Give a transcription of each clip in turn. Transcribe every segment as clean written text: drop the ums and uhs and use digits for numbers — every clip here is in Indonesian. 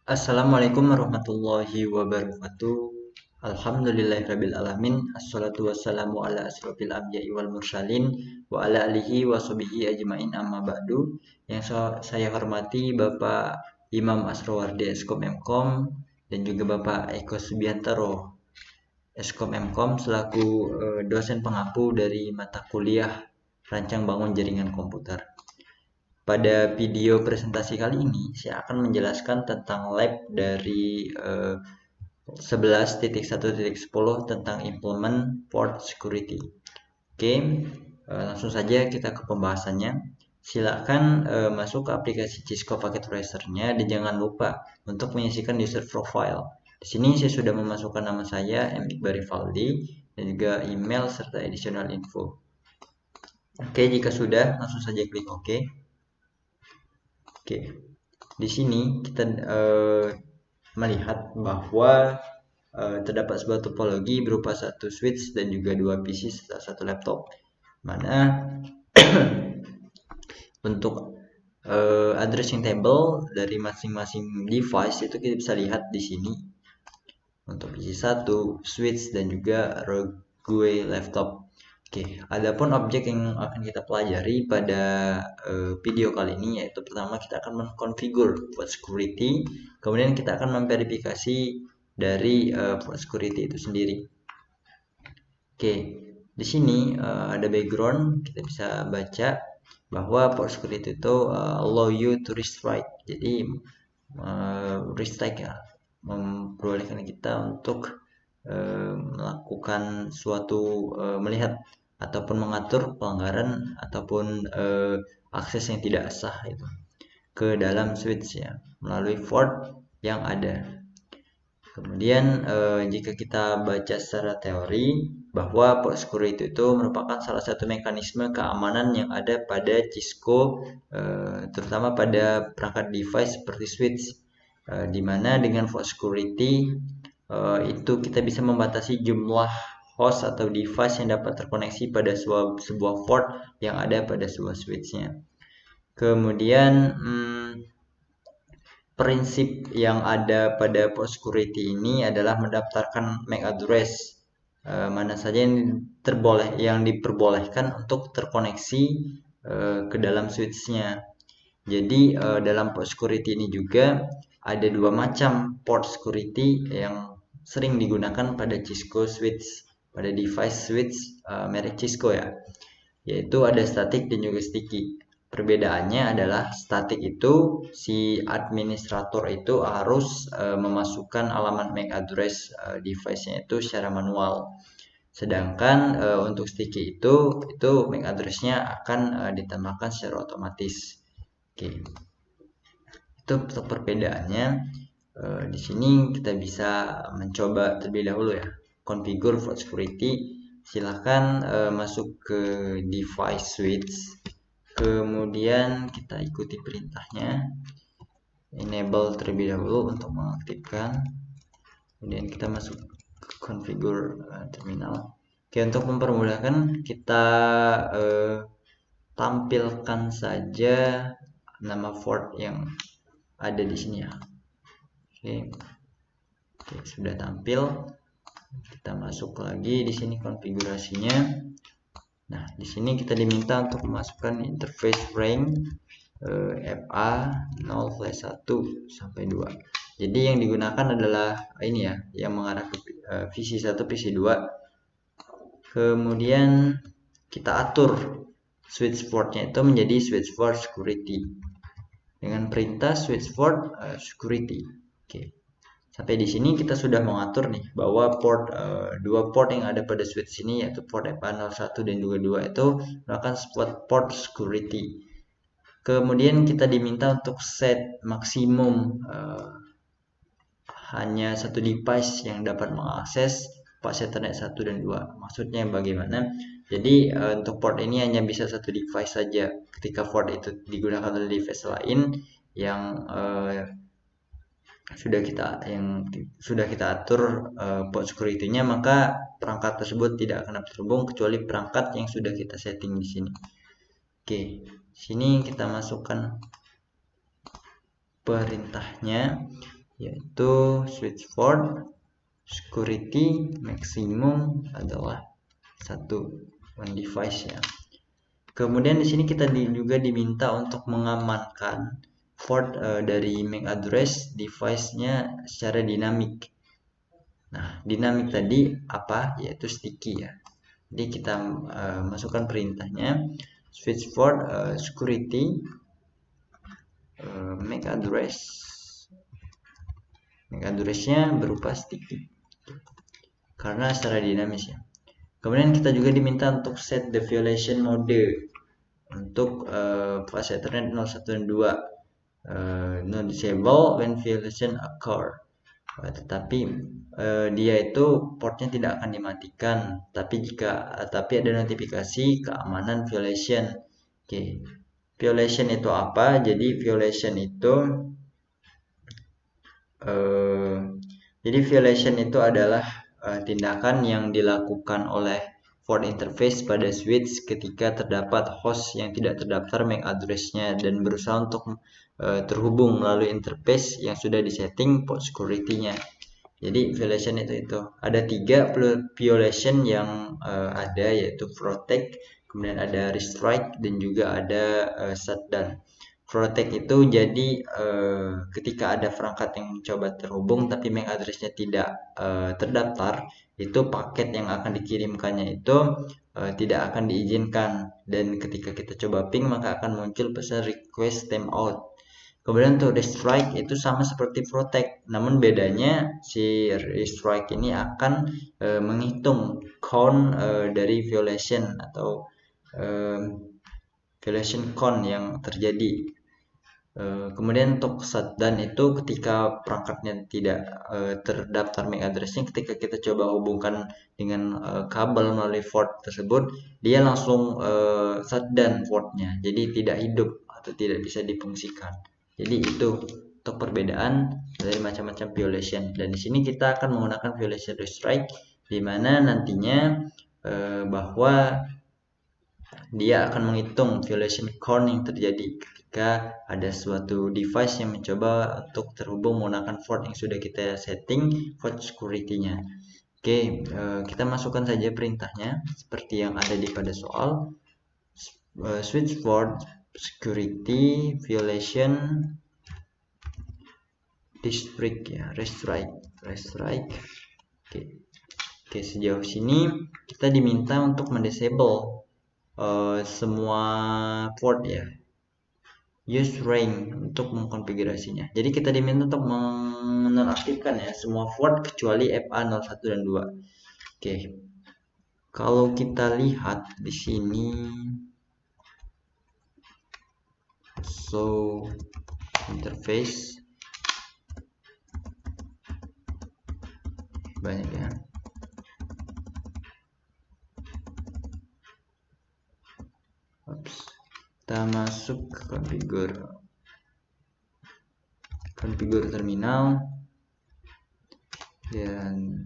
Assalamualaikum warahmatullahi wabarakatuh. Alhamdulillahirabbil alamin. Assalatu wassalamu ala asrofil anbiya'i wal mursalin wa ala alihi wa sahbihi ajmain amma ba'du. Yang saya hormati Bapak Imam Asrowardi Eskom Mkom dan juga Bapak Eko Subiantoro Eskom Mkom selaku dosen pengampu dari mata kuliah Rancang Bangun Jaringan Komputer. Pada video presentasi kali ini, saya akan menjelaskan tentang lab dari 11.1.10 tentang implement port security. Oke, langsung saja kita ke pembahasannya. Silakan masuk ke aplikasi Cisco Packet Tracer-nya dan jangan lupa untuk menyisikan user profile. Di sini saya sudah memasukkan nama saya, M. Iqbal Rivaldi, dan juga email serta additional info. Oke, jika sudah, langsung saja klik OK. Oke, di sini kita melihat bahwa terdapat sebuah topologi berupa satu switch dan juga dua PC serta satu laptop. Mana untuk addressing table dari masing-masing device itu kita bisa lihat di sini. Untuk PC 1, switch dan juga rogue laptop. Oke, adapun objek yang akan kita pelajari pada video kali ini yaitu pertama kita akan mengkonfigur port security, kemudian kita akan memverifikasi dari port security itu sendiri. Oke, di sini ada background, kita bisa baca bahwa port security itu allow you to restrike. Jadi restrike ya, memperbolehkan kita untuk melakukan suatu melihat ataupun mengatur pelanggaran ataupun akses yang tidak sah itu ke dalam switch ya melalui port yang ada. Kemudian jika kita baca secara teori bahwa port security itu merupakan salah satu mekanisme keamanan yang ada pada Cisco terutama pada perangkat device seperti switch di mana dengan port security itu kita bisa membatasi jumlah host atau device yang dapat terkoneksi pada sebuah port yang ada pada sebuah switch-nya. Kemudian prinsip yang ada pada port security ini adalah mendaftarkan MAC address mana saja yang diperbolehkan untuk terkoneksi ke dalam switch-nya. Jadi dalam port security ini juga ada dua macam port security yang sering digunakan pada Cisco switch, pada device switch merek Cisco ya, yaitu ada static dan juga sticky. Perbedaannya adalah static itu si administrator itu harus memasukkan alamat MAC address device-nya itu secara manual. Sedangkan untuk sticky itu MAC address-nya akan ditambahkan secara otomatis. Oke. Itu untuk perbedaannya. Di sini kita bisa mencoba terlebih dahulu ya, configure port security. Silahkan masuk ke device switch, kemudian kita ikuti perintahnya, enable terlebih dahulu untuk mengaktifkan, kemudian kita masuk ke configure terminal. Oke, untuk mempermudahkan kita tampilkan saja nama port yang ada di sini ya. Oke, sudah tampil. Kita masuk lagi di sini konfigurasinya. Nah, di sini kita diminta untuk memasukkan interface range FA 0/1 sampai 2. Jadi yang digunakan adalah ini ya, yang mengarah ke VC1 PC2. Kemudian kita atur switch portnya itu menjadi switch port security dengan perintah switch port security. Oke. Sampai di sini kita sudah mengatur nih bahwa dua port yang ada pada switch ini yaitu port FA01 dan juga 2 itu merupakan port security. Kemudian kita diminta untuk set maksimum hanya satu device yang dapat mengakses port Ethernet 1 dan 2. Maksudnya bagaimana? Jadi untuk port ini hanya bisa satu device saja. Ketika port itu digunakan oleh device lain yang sudah kita atur port security-nya, maka perangkat tersebut tidak akan terhubung kecuali perangkat yang sudah kita setting di sini. Oke, sini kita masukkan perintahnya. yaitu switch port security maksimum adalah 1 one device ya. Kemudian di sini kita juga diminta untuk mengamankan port dari MAC address device-nya secara dinamik. Nah, dinamik tadi apa? Yaitu sticky ya. Jadi kita masukkan perintahnya switch port security MAC address-nya berupa sticky karena secara dinamis ya. Kemudian kita juga diminta untuk set the violation mode untuk flash Ethernet 01 dan 2 no disable when violation occur. Tetapi dia itu portnya tidak akan dimatikan, tapi ada notifikasi keamanan violation. Oke. Violation itu apa? Jadi violation itu adalah tindakan yang dilakukan oleh port interface pada switch ketika terdapat host yang tidak terdaftar MAC address-nya dan berusaha untuk terhubung melalui interface yang sudah disetting port security-nya. Jadi violation itu ada 3 violation yang ada, yaitu protect, kemudian ada restrike, dan juga ada shutdown. Protect itu jadi ketika ada perangkat yang mencoba terhubung tapi MAC address-nya tidak terdaftar, itu paket yang akan dikirimkannya itu tidak akan diizinkan, dan ketika kita coba ping maka akan muncul pesan request timeout. Kemudian untuk restrike itu sama seperti protect, namun bedanya si restrike ini akan menghitung count dari violation atau violation count yang terjadi. Kemudian untuk shutdown itu ketika perangkatnya tidak terdaftar MAC address-nya, ketika kita coba hubungkan dengan kabel melalui port tersebut, dia langsung shutdown portnya, jadi tidak hidup atau tidak bisa difungsikan. Jadi itu untuk perbedaan dari macam-macam violation. Dan di sini kita akan menggunakan violation restrike, di mana nantinya bahwa dia akan menghitung violation count yang terjadi ketika ada suatu device yang mencoba untuk terhubung menggunakan port yang sudah kita setting port security-nya. Oke, kita masukkan saja perintahnya seperti yang ada di pada soal. Switch port security violation restrike ya, restrike. Oke, sejauh sini kita diminta untuk mendisable semua port ya, use range untuk mengkonfigurasinya. Jadi kita diminta untuk menonaktifkan ya semua port kecuali FA01 dan 2. Oke. Kalau kita lihat di sini, so interface banyak ya. Kita masuk ke configure terminal, dan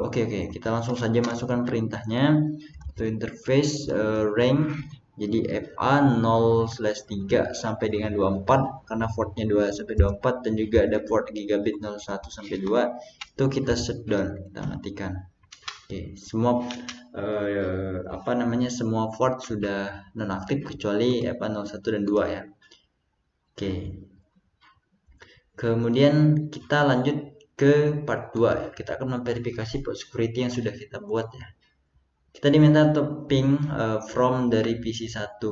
oke, kita langsung saja masukkan perintahnya. Itu interface range jadi FA 0/3 sampai dengan 24 karena portnya 2 sampai 24, dan juga ada port gigabit 01 sampai 2 itu kita shutdown, kita matikan. Oke, semua semua port sudah nonaktif kecuali FA 01 dan 2 ya. Oke. Kemudian kita lanjut ke part 2 ya. Kita akan memverifikasi port security yang sudah kita buat ya. Kita diminta untuk ping from dari PC1.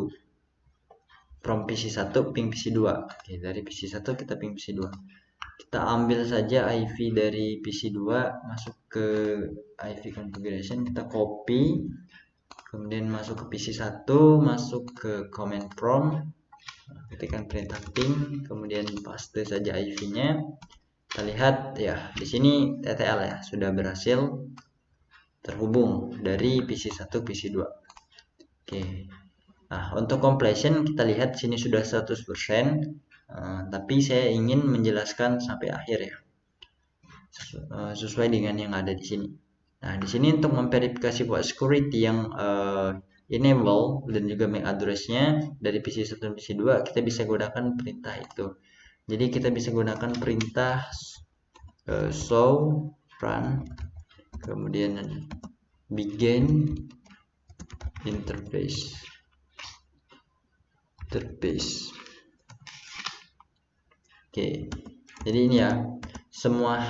From PC1 ping PC2. Oke, dari PC1 kita ping PC2. Kita ambil saja IV dari PC2, masuk ke IV configuration, kita copy, kemudian masuk ke PC1, masuk ke command prompt, ketikkan perintah ping, kemudian paste saja IV-nya. Kita lihat ya, di sini TTL ya, sudah berhasil terhubung dari PC1 PC2. Oke. Nah, untuk completion kita lihat sini sudah 100%, tapi saya ingin menjelaskan sampai akhir ya. Sesuai dengan yang ada di sini. Nah, di sini untuk memverifikasi port security yang enable dan juga MAC address-nya dari PC1 dan PC2, kita bisa gunakan perintah itu. Jadi kita bisa gunakan perintah show run, kemudian begin interface. Oke, jadi ini ya, semua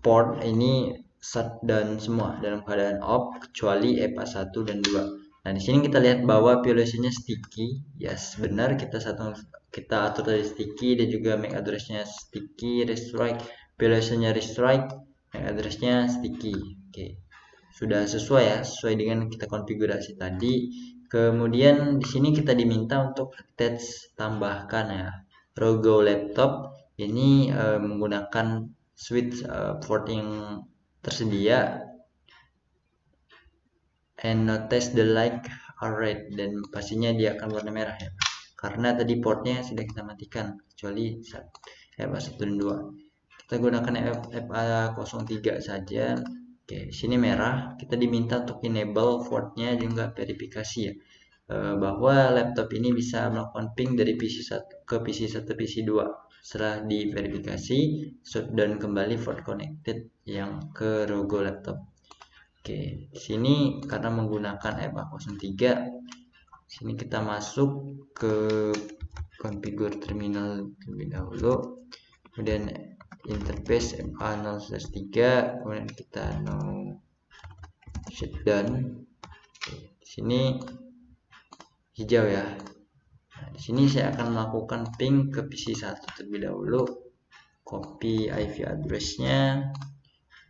port ini shutdown semua dalam keadaan off kecuali EPA 1 dan 2. Nah, di sini kita lihat bahwa violation-nya sticky. Yes, benar, kita atur dari sticky dan juga MAC address-nya sticky, restrike, violation-nya restrike, MAC address-nya sticky. Oke. Sudah sesuai ya, sesuai dengan kita konfigurasi tadi. Kemudian di sini kita diminta untuk attach, tambahkan ya, Rogo laptop ini menggunakan switch port yang tersedia, and notice the light are red, dan pastinya dia akan warna merah ya, karena tadi portnya sudah kita matikan kecuali FA1 dan 2. Kita gunakan FA03 saja. Oke, di sini merah, kita diminta untuk enable portnya juga verifikasi ya, bahwa laptop ini bisa melakukan ping dari PC1 ke PC1 PC2. Setelah diverifikasi, shutdown kembali port connected yang ke Rogo laptop. Oke, di sini karena menggunakan FA03, sini kita masuk ke configure terminal terlebih dahulu, kemudian interface FA0/3, kemudian kita no shutdown. Oke, di sini hijau ya. Nah, di sini saya akan melakukan ping ke PC1 terlebih dahulu, copy IP address-nya,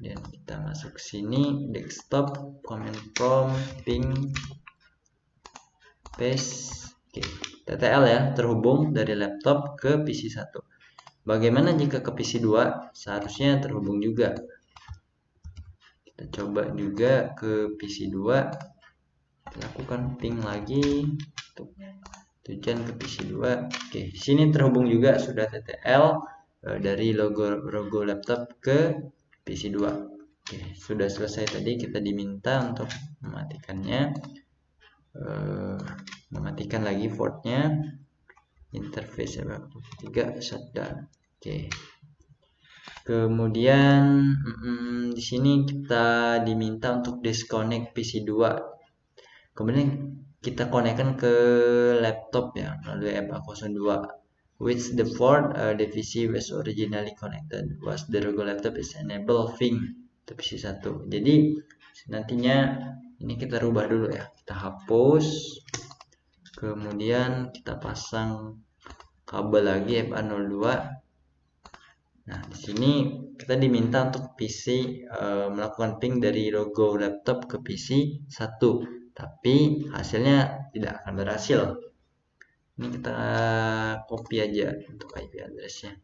dan kita masuk ke sini, desktop, command prompt, ping, paste. Oke, TTL ya, terhubung dari laptop ke PC1. Bagaimana jika ke PC2? Seharusnya terhubung juga. Kita coba juga ke PC2, lakukan ping lagi untuk tujuan ke PC2. Oke, di sini terhubung juga, sudah TTL dari logo laptop ke PC2. Oke, sudah selesai tadi, kita diminta untuk mematikannya. Mematikan lagi portnya, interface 3 shutdown. Oke. Kemudian di sini kita diminta untuk disconnect PC2. Kemudian kita konekkan ke laptop ya melalui FA02. Which the port the PC was originally connected was the Rogo laptop is enable ping to PC1. Jadi nantinya ini kita rubah dulu ya. Kita hapus. Kemudian kita pasang kabel lagi FA02. Nah, di sini kita diminta untuk PC melakukan ping dari Rogo laptop ke PC1, tapi hasilnya tidak akan berhasil. Ini kita copy aja untuk IP address-nya.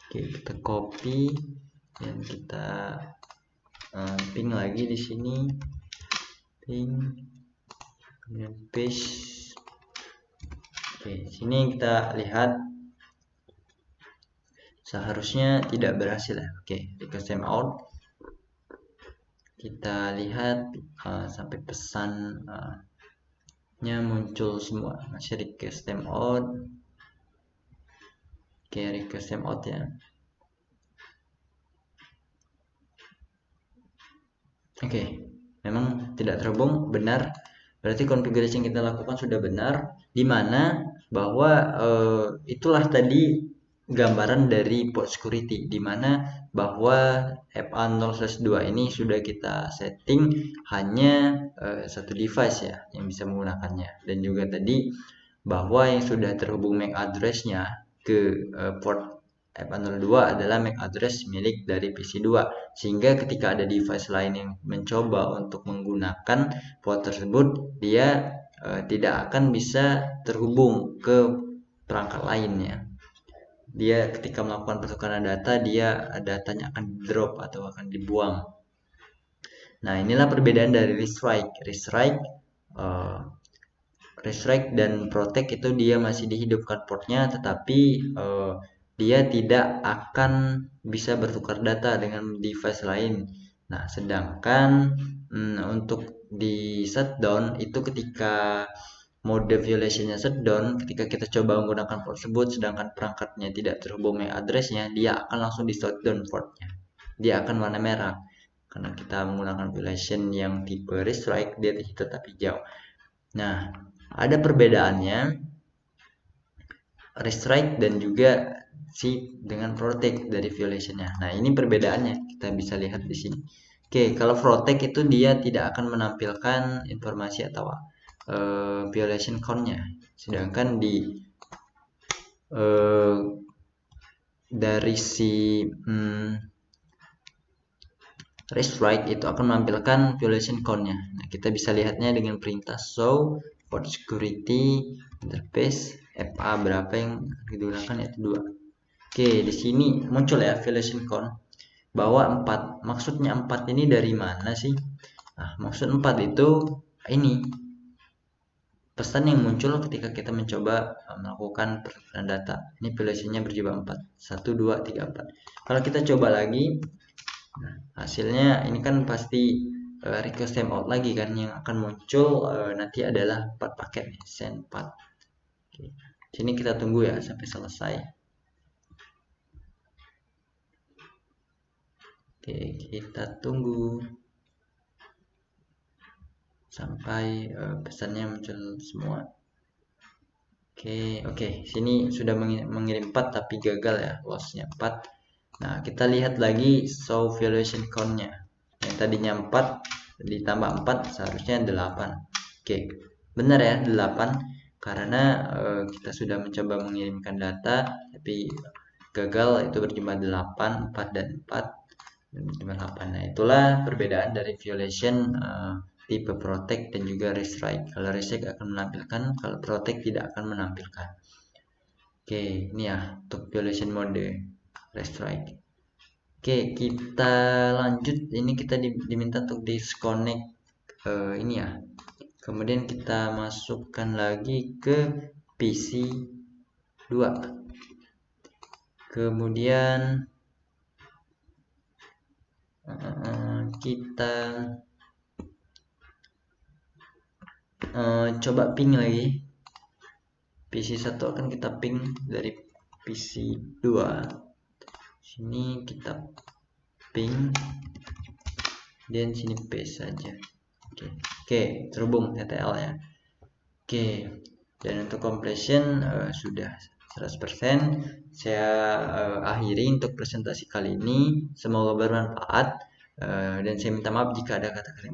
Oke, kita copy dan kita ping lagi di sini, ping, kemudian paste. Oke, sini kita lihat seharusnya tidak berhasil ya. Oke, request timeout. Kita lihat sampai pesan nya muncul semua, masih request timeout. Oke, request timeout ya. Oke, memang tidak terhubung, benar. Berarti konfigurasi yang kita lakukan sudah benar, di mana bahwa itulah tadi gambaran dari port security, di mana bahwa FA0/2 ini sudah kita setting hanya satu device ya yang bisa menggunakannya, dan juga tadi bahwa yang sudah terhubung MAC address-nya ke port FA02 adalah MAC address milik dari PC2, sehingga ketika ada device lain yang mencoba untuk menggunakan port tersebut, dia tidak akan bisa terhubung ke perangkat lainnya. Dia ketika melakukan pertukaran data, datanya akan drop atau akan dibuang. Nah, inilah perbedaan dari restrike dan protect. Itu dia masih dihidupkan portnya, tetapi dia tidak akan bisa bertukar data dengan device lain. Nah, sedangkan untuk di shutdown itu ketika mode violationnya shutdown, ketika kita coba menggunakan port tersebut sedangkan perangkatnya tidak terhubung MAC addressnya, dia akan langsung di shutdown portnya. Dia akan warna merah karena kita menggunakan violation yang tipe restrike, dia tetap hijau. Nah, ada perbedaannya restrike dan juga si dengan protect dari violationnya. Nah, ini perbedaannya kita bisa lihat di sini. Oke, kalau protect itu dia tidak akan menampilkan informasi atau violation count-nya, sedangkan dari si restrike itu akan menampilkan violation count-nya. Nah, kita bisa lihatnya dengan perintah show port security interface FA berapa yang digunakan, yaitu 2. Oke, di sini muncul ya violation count bahwa 4. Maksudnya 4 ini dari mana sih? Nah, maksud 4 itu ini pesan yang muncul ketika kita mencoba melakukan pertukaran data. Ini violation-nya berjumlah 4. 1, 2, 3, 4. Kalau kita coba lagi, nah, hasilnya ini kan pasti request timeout lagi kan, yang akan muncul nanti adalah 4 paket nih, send 4. Oke. Sini kita tunggu ya sampai selesai. Oke, kita tunggu sampai pesannya muncul semua. Oke, sini sudah mengirim 4 tapi gagal ya, lossnya 4. Nah, kita lihat lagi show violation count-nya. Yang tadinya 4 ditambah 4 seharusnya 8. Oke, benar ya 8 karena kita sudah mencoba mengirimkan data tapi gagal, itu berjumlah 8, 4 dan 4 dan berjumlah 8. Nah, itulah perbedaan dari violation tipe protect dan juga restrike. Kalau restrike akan menampilkan, kalau protect tidak akan menampilkan. Oke, ini ya untuk violation mode restrike. Oke, kita lanjut. Ini kita diminta untuk disconnect ini ya. Kemudian kita masukkan lagi ke PC 2. Kemudian kita coba ping lagi. PC 1 akan kita ping dari PC 2. Sini kita ping dan sini paste saja. Oke, terhubung TTL ya. Oke, dan untuk completion sudah 100%. Saya akhiri untuk presentasi kali ini. Semoga bermanfaat. Dan saya minta maaf jika ada kata-kata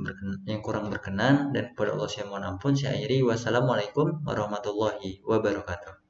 yang kurang berkenan, dan kepada Allah saya mohon ampun. Saya akhiri. Wassalamualaikum warahmatullahi wabarakatuh.